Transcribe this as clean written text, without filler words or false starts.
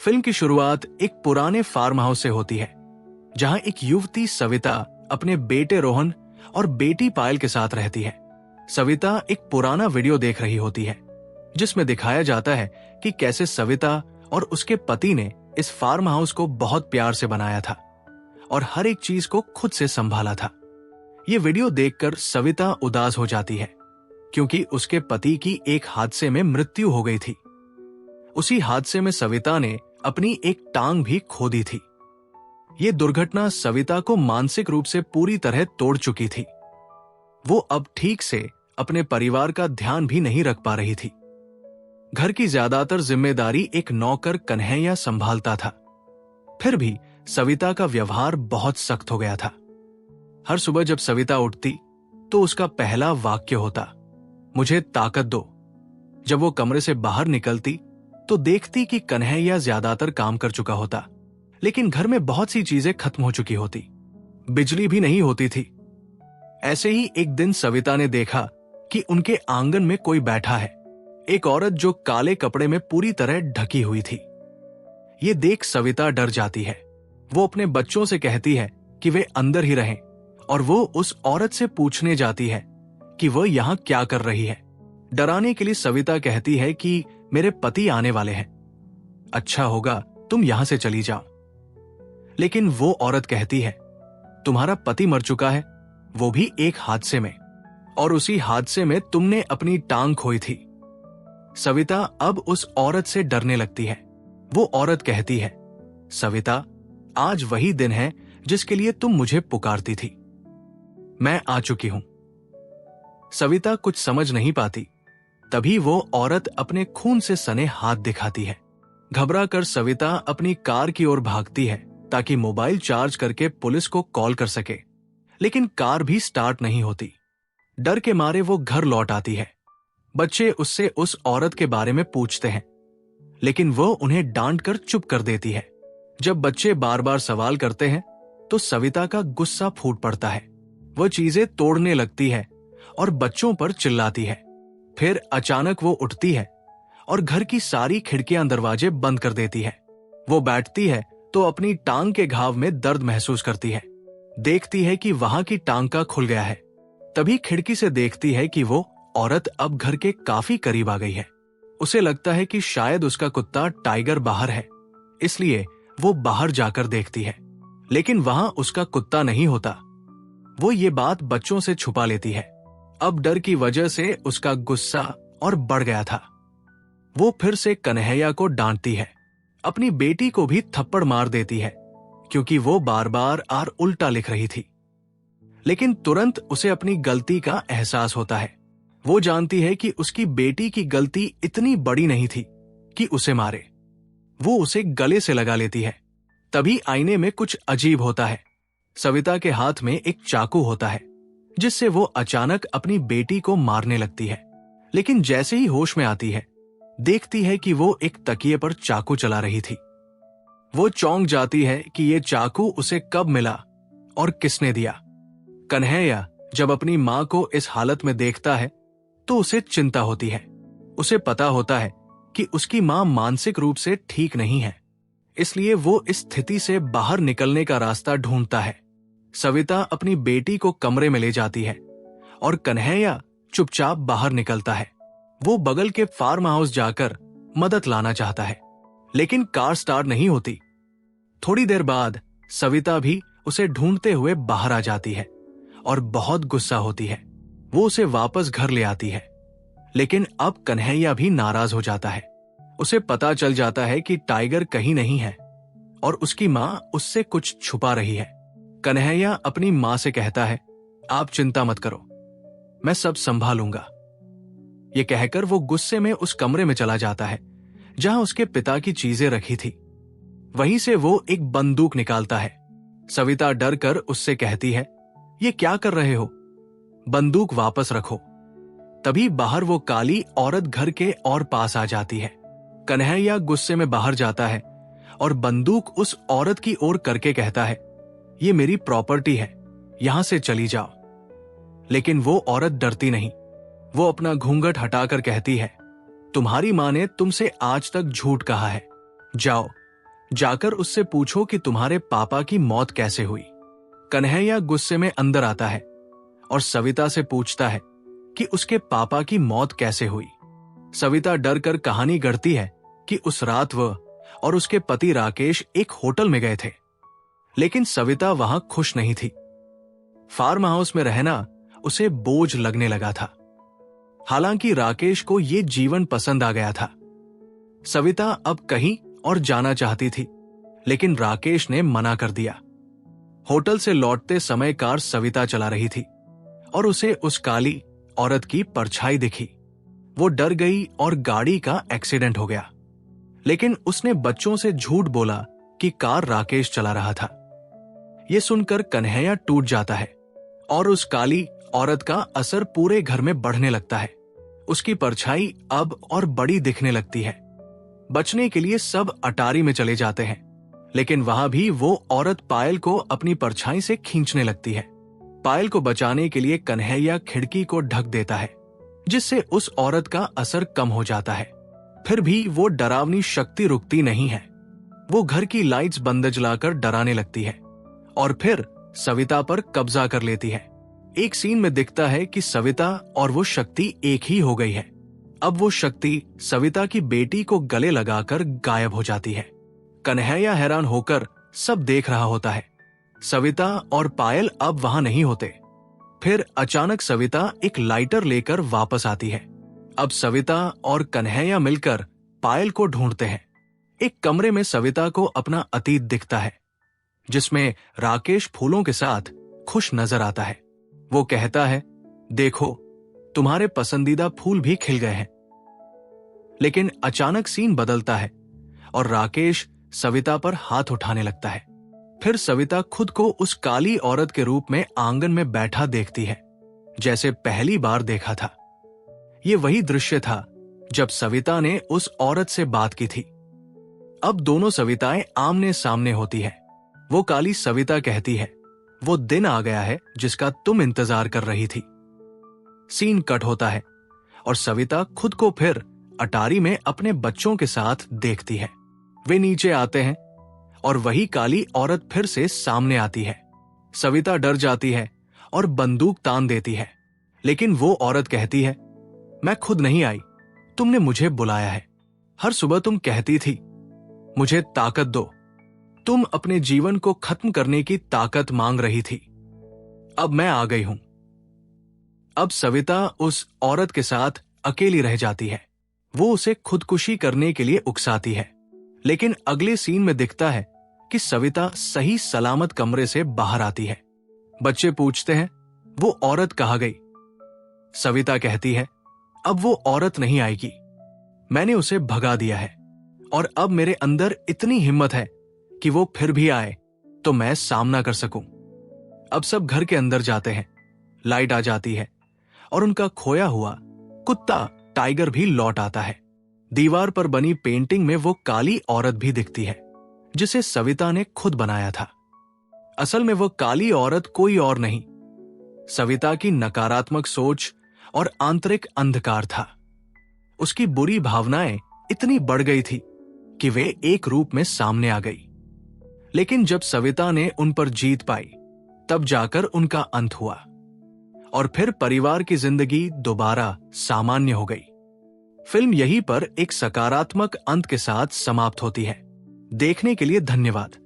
Film की शुरुआत एक पुराने फार्म हाउस से होती है, जहां एक युवती सविता अपने बेटे रोहन और बेटी पायल के साथ रहती है। सविता एक पुराना वीडियो देख रही होती है, जिसमें दिखाया जाता है कि कैसे सविता और उसके पति ने इस फार्म हाउस को बहुत प्यार से बनाया था और हर एक चीज को खुद से संभाला था। ये वीडियो देखकर सविता उदास हो जाती है, क्योंकि उसके पति की एक हादसे में मृत्यु हो गई थी। उसी हादसे में सविता ने अपनी एक टांग भी खो दी थी। ये दुर्घटना सविता को मानसिक रूप से पूरी तरह तोड़ चुकी थी। वो अब ठीक से अपने परिवार का ध्यान भी नहीं रख पा रही थी। घर की ज्यादातर जिम्मेदारी एक नौकर कन्हैया संभालता था। फिर भी सविता का व्यवहार बहुत सख्त हो गया था। हर सुबह जब सविता उठती तो उसका पहला वाक्य होता, मुझे ताकत दो। जब वो कमरे से बाहर निकलती तो देखती कि कन्हैया ज्यादातर काम कर चुका होता, लेकिन घर में बहुत सी चीजें खत्म हो चुकी होती। बिजली भी नहीं होती थी। ऐसे ही एक दिन सविता ने देखा कि उनके आंगन में कोई बैठा है, एक औरत जो काले कपड़े में पूरी तरह ढकी हुई थी। ये देख सविता डर जाती है। वो अपने बच्चों से कहती है कि वे अंदर ही रहें, और वो उस औरत से पूछने जाती है कि वह यहां क्या कर रही है। डराने के लिए सविता कहती है कि मेरे पति आने वाले हैं, अच्छा होगा तुम यहां से चली जाओ। लेकिन वो औरत कहती है, तुम्हारा पति मर चुका है, वो भी एक हादसे में, और उसी हादसे में तुमने अपनी टांग खोई थी। सविता अब उस औरत से डरने लगती है। वो औरत कहती है, सविता, आज वही दिन है जिसके लिए तुम मुझे पुकारती थी। मैं आ चुकी हूं। सविता कुछ समझ नहीं पाती। तभी वो औरत अपने खून से सने हाथ दिखाती है। घबरा कर सविता अपनी कार की ओर भागती है ताकि मोबाइल चार्ज करके पुलिस को कॉल कर सके, लेकिन कार भी स्टार्ट नहीं होती। डर के मारे वो घर लौट आती है। बच्चे उससे उस औरत के बारे में पूछते हैं, लेकिन वो उन्हें डांट कर चुप कर देती है। जब बच्चे बार बार सवाल करते हैं तो सविता का गुस्सा फूट पड़ता है। वह चीजें तोड़ने लगती है और बच्चों पर चिल्लाती है। फिर अचानक वो उठती है और घर की सारी खिड़कियां दरवाजे बंद कर देती है। वो बैठती है तो अपनी टांग के घाव में दर्द महसूस करती है। देखती है कि वहां की टांग का खुल गया है। तभी खिड़की से देखती है कि वो औरत अब घर के काफी करीब आ गई है। उसे लगता है कि शायद उसका कुत्ता टाइगर बाहर है, इसलिए वो बाहर जाकर देखती है, लेकिन वहां उसका कुत्ता नहीं होता। वो ये बात बच्चों से छुपा लेती है। अब डर की वजह से उसका गुस्सा और बढ़ गया था। वो फिर से कन्हैया को डांटती है। अपनी बेटी को भी थप्पड़ मार देती है, क्योंकि वो बार बार आर उल्टा लिख रही थी। लेकिन तुरंत उसे अपनी गलती का एहसास होता है। वो जानती है कि उसकी बेटी की गलती इतनी बड़ी नहीं थी कि उसे मारे। वो उसे गले से लगा लेती है। तभी आईने में कुछ अजीब होता है। सविता के हाथ में एक चाकू होता है, जिससे वो अचानक अपनी बेटी को मारने लगती है। लेकिन जैसे ही होश में आती है, देखती है कि वो एक तकिए पर चाकू चला रही थी। वो चौंक जाती है कि ये चाकू उसे कब मिला और किसने दिया। कन्हैया जब अपनी मां को इस हालत में देखता है तो उसे चिंता होती है। उसे पता होता है कि उसकी मां मानसिक रूप से ठीक नहीं है, इसलिए वो इस स्थिति से बाहर निकलने का रास्ता ढूंढता है। सविता अपनी बेटी को कमरे में ले जाती है और कन्हैया चुपचाप बाहर निकलता है। वो बगल के फार्म हाउस जाकर मदद लाना चाहता है, लेकिन कार स्टार्ट नहीं होती। थोड़ी देर बाद सविता भी उसे ढूंढते हुए बाहर आ जाती है और बहुत गुस्सा होती है। वो उसे वापस घर ले आती है, लेकिन अब कन्हैया भी नाराज हो जाता है। उसे पता चल जाता है कि टाइगर कहीं नहीं है और उसकी मां उससे कुछ छुपा रही है। कन्हैया अपनी मां से कहता है, आप चिंता मत करो, मैं सब संभालूंगा। ये कहकर वो गुस्से में उस कमरे में चला जाता है जहां उसके पिता की चीजें रखी थी। वहीं से वो एक बंदूक निकालता है। सविता डर कर उससे कहती है, ये क्या कर रहे हो, बंदूक वापस रखो। तभी बाहर वो काली औरत घर के और पास आ जाती है। कन्हैया गुस्से में बाहर जाता है और बंदूक उस औरत की ओर करके कहता है, ये मेरी प्रॉपर्टी है, यहां से चली जाओ। लेकिन वो औरत डरती नहीं। वो अपना घूंघट हटाकर कहती है, तुम्हारी मां ने तुमसे आज तक झूठ कहा है, जाओ जाकर उससे पूछो कि तुम्हारे पापा की मौत कैसे हुई। कन्हैया गुस्से में अंदर आता है और सविता से पूछता है कि उसके पापा की मौत कैसे हुई। सविता डर कर कहानी गढ़ती है कि उस रात वह और उसके पति राकेश एक होटल में गए थे, लेकिन सविता वहां खुश नहीं थी। फार्म हाउस में रहना उसे बोझ लगने लगा था। हालांकि राकेश को यह जीवन पसंद आ गया था। सविता अब कहीं और जाना चाहती थी, लेकिन राकेश ने मना कर दिया। होटल से लौटते समय कार सविता चला रही थी और उसे उस काली औरत की परछाई दिखी। वो डर गई और गाड़ी का एक्सीडेंट हो गया, लेकिन उसने बच्चों से झूठ बोला कि कार राकेश चला रहा था। यह सुनकर कन्हैया टूट जाता है और उस काली औरत का असर पूरे घर में बढ़ने लगता है। उसकी परछाई अब और बड़ी दिखने लगती है। बचने के लिए सब अटारी में चले जाते हैं, लेकिन वहां भी वो औरत पायल को अपनी परछाई से खींचने लगती है। पायल को बचाने के लिए कन्हैया खिड़की को ढक देता है, जिससे उस औरत का असर कम हो जाता है। फिर भी वो डरावनी शक्ति रुकती नहीं है। वो घर की लाइट्स बंद जलाकर डराने लगती है और फिर सविता पर कब्जा कर लेती है। एक सीन में दिखता है कि सविता और वो शक्ति एक ही हो गई है। अब वो शक्ति सविता की बेटी को गले लगाकर गायब हो जाती है। कन्हैया हैरान होकर सब देख रहा होता है। सविता और पायल अब वहां नहीं होते। फिर अचानक सविता एक लाइटर लेकर वापस आती है। अब सविता और कन्हैया मिलकर पायल को ढूंढते हैं। एक कमरे में सविता को अपना अतीत दिखता है, जिसमें राकेश फूलों के साथ खुश नजर आता है। वो कहता है, देखो तुम्हारे पसंदीदा फूल भी खिल गए हैं। लेकिन अचानक सीन बदलता है और राकेश सविता पर हाथ उठाने लगता है। फिर सविता खुद को उस काली औरत के रूप में आंगन में बैठा देखती है, जैसे पहली बार देखा था। ये वही दृश्य था जब सविता ने उस औरत से बात की थी। अब दोनों सविताएं आमने सामने होती हैं। वो काली सविता कहती है, वो दिन आ गया है जिसका तुम इंतजार कर रही थी। सीन कट होता है और सविता खुद को फिर अटारी में अपने बच्चों के साथ देखती है। वे नीचे आते हैं और वही काली औरत फिर से सामने आती है। सविता डर जाती है और बंदूक तान देती है, लेकिन वो औरत कहती है, मैं खुद नहीं आई, तुमने मुझे बुलाया है। हर सुबह तुम कहती थी, मुझे ताकत दो। तुम अपने जीवन को खत्म करने की ताकत मांग रही थी। अब मैं आ गई हूं। अब सविता उस औरत के साथ अकेली रह जाती है। वो उसे खुदकुशी करने के लिए उकसाती है, लेकिन अगले सीन में दिखता है कि सविता सही सलामत कमरे से बाहर आती है। बच्चे पूछते हैं, वो औरत कहाँ गई? सविता कहती है, अब वो औरत नहीं आएगी। मैंने उसे भगा दिया है और अब मेरे अंदर इतनी हिम्मत है कि वो फिर भी आए तो मैं सामना कर सकूं। अब सब घर के अंदर जाते हैं। लाइट आ जाती है और उनका खोया हुआ कुत्ता टाइगर भी लौट आता है। दीवार पर बनी पेंटिंग में वो काली औरत भी दिखती है, जिसे सविता ने खुद बनाया था। असल में वो काली औरत कोई और नहीं, सविता की नकारात्मक सोच और आंतरिक अंधकार था। उसकी बुरी भावनाएं इतनी बढ़ गई थी कि वे एक रूप में सामने आ गई। लेकिन जब सविता ने उन पर जीत पाई, तब जाकर उनका अंत हुआ और फिर परिवार की जिंदगी दोबारा सामान्य हो गई। फिल्म यहीं पर एक सकारात्मक अंत के साथ समाप्त होती है। देखने के लिए धन्यवाद।